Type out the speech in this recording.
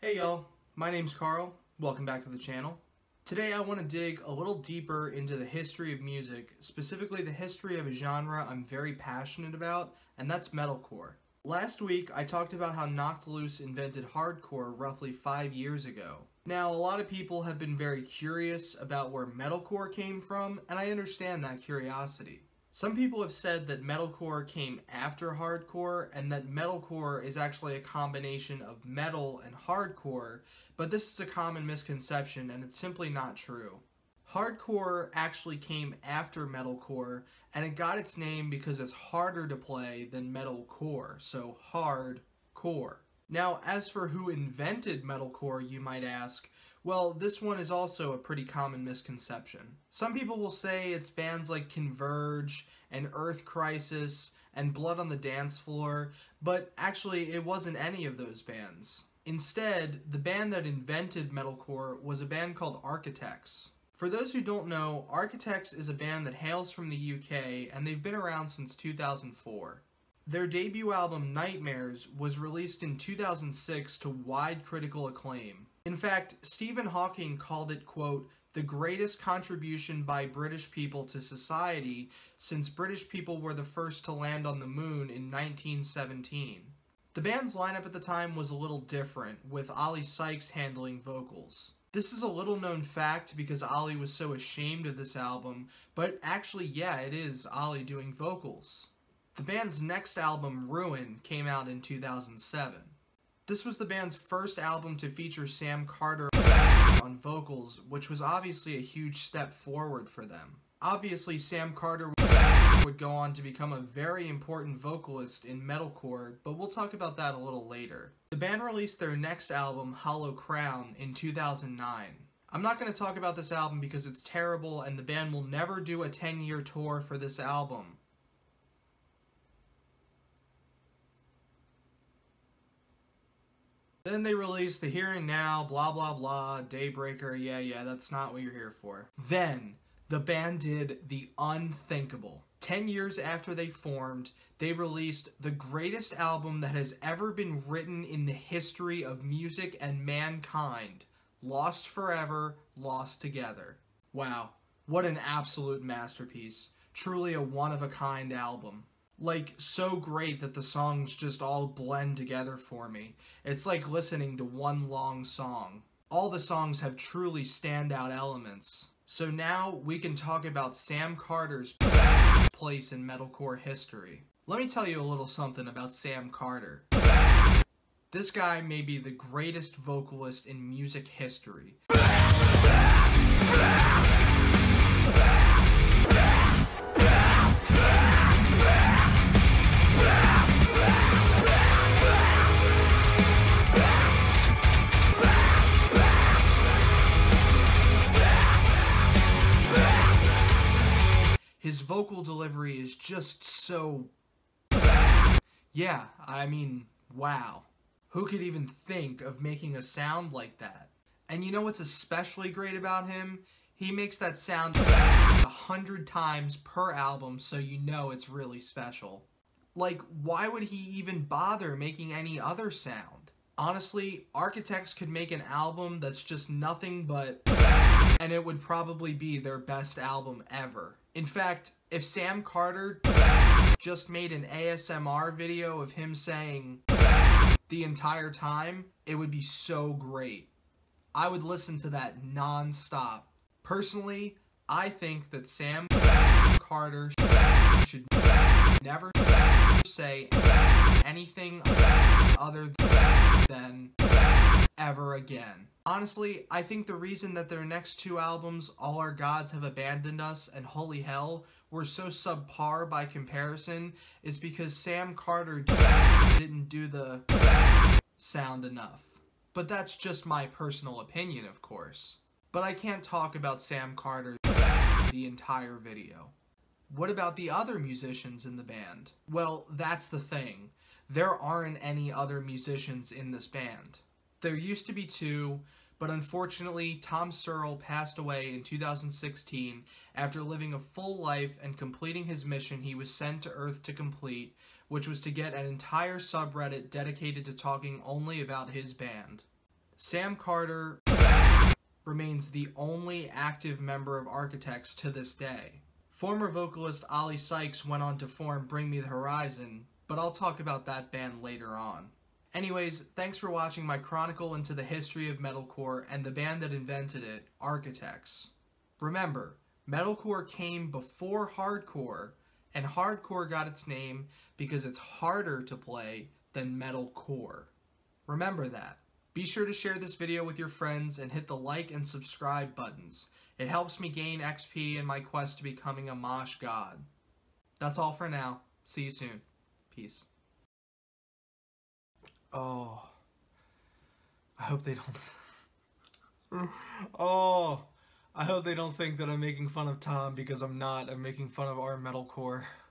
Hey y'all, my name's Carl. Welcome back to the channel. Today I want to dig a little deeper into the history of music, specifically the history of a genre I'm very passionate about, and that's metalcore. Last week I talked about how Knocked Loose invented hardcore roughly 5 years ago. Now a lot of people have been very curious about where metalcore came from, and I understand that curiosity. Some people have said that metalcore came after hardcore and that metalcore is actually a combination of metal and hardcore, but this is a common misconception and it's simply not true. Hardcore actually came after metalcore, and it got its name because it's harder to play than metalcore, so hardcore. Now, as for who invented metalcore, you might ask, well, this one is also a pretty common misconception. Some people will say it's bands like Converge and Earth Crisis and Blood on the Dance Floor, but actually it wasn't any of those bands. Instead, the band that invented metalcore was a band called Architects. For those who don't know, Architects is a band that hails from the UK, and they've been around since 2004. Their debut album, Nightmares, was released in 2006 to wide critical acclaim. In fact, Stephen Hawking called it, quote, the greatest contribution by British people to society since British people were the first to land on the moon in 1917. The band's lineup at the time was a little different, with Ollie Sykes handling vocals. This is a little known fact because Ollie was so ashamed of this album, but actually, yeah, it is Ollie doing vocals. The band's next album, Ruin, came out in 2007. This was the band's first album to feature Sam Carter on vocals, which was obviously a huge step forward for them. Obviously, Sam Carter would go on to become a very important vocalist in metalcore, but we'll talk about that a little later. The band released their next album, Hollow Crown, in 2009. I'm not going to talk about this album because it's terrible and the band will never do a 10-year tour for this album. Then they released The Here and Now, blah blah blah, Daybreaker, yeah, that's not what you're here for. Then, the band did the unthinkable. 10 years after they formed, they released the greatest album that has ever been written in the history of music and mankind. Lost Forever, Lost Together. Wow, what an absolute masterpiece. Truly a one-of-a-kind album. Like, so great that the songs just all blend together for me. It's like listening to one long song. All the songs have truly standout elements. So now we can talk about Sam Carter's place in metalcore history. Let me tell you a little something about Sam Carter. This guy may be the greatest vocalist in music history. His vocal delivery is just so... yeah, I mean, wow. Who could even think of making a sound like that? And you know what's especially great about him? He makes that sound 100 times per album, so you know it's really special. Like, why would he even bother making any other sound? Honestly, Architects could make an album that's just nothing but... and it would probably be their best album ever. In fact, if Sam Carter just made an ASMR video of him saying the entire time, it would be so great. I would listen to that non-stop. Personally, I think that Sam Carter should never say anything other than ever again. Honestly, I think the reason that their next two albums, All Our Gods Have Abandoned Us and Holy Hell, were so subpar by comparison is because Sam Carter didn't do the sound enough. But that's just my personal opinion, of course. But I can't talk about Sam Carter the entire video. What about the other musicians in the band? Well, that's the thing. There aren't any other musicians in this band. There used to be two, but unfortunately Tom Searle passed away in 2016 after living a full life and completing his mission he was sent to Earth to complete, which was to get an entire subreddit dedicated to talking only about his band. Sam Carter remains the only active member of Architects to this day. Former vocalist Ollie Sykes went on to form Bring Me the Horizon, but I'll talk about that band later on. Anyways, thanks for watching my chronicle into the history of metalcore and the band that invented it, Architects. Remember, metalcore came before hardcore, and hardcore got its name because it's harder to play than metalcore. Remember that. Be sure to share this video with your friends and hit the like and subscribe buttons. It helps me gain XP in my quest to becoming a Mosh god. That's all for now. See you soon. Peace. Oh, I hope they don't. Oh, I hope they don't think that I'm making fun of Tom, because I'm not. I'm making fun of our metalcore.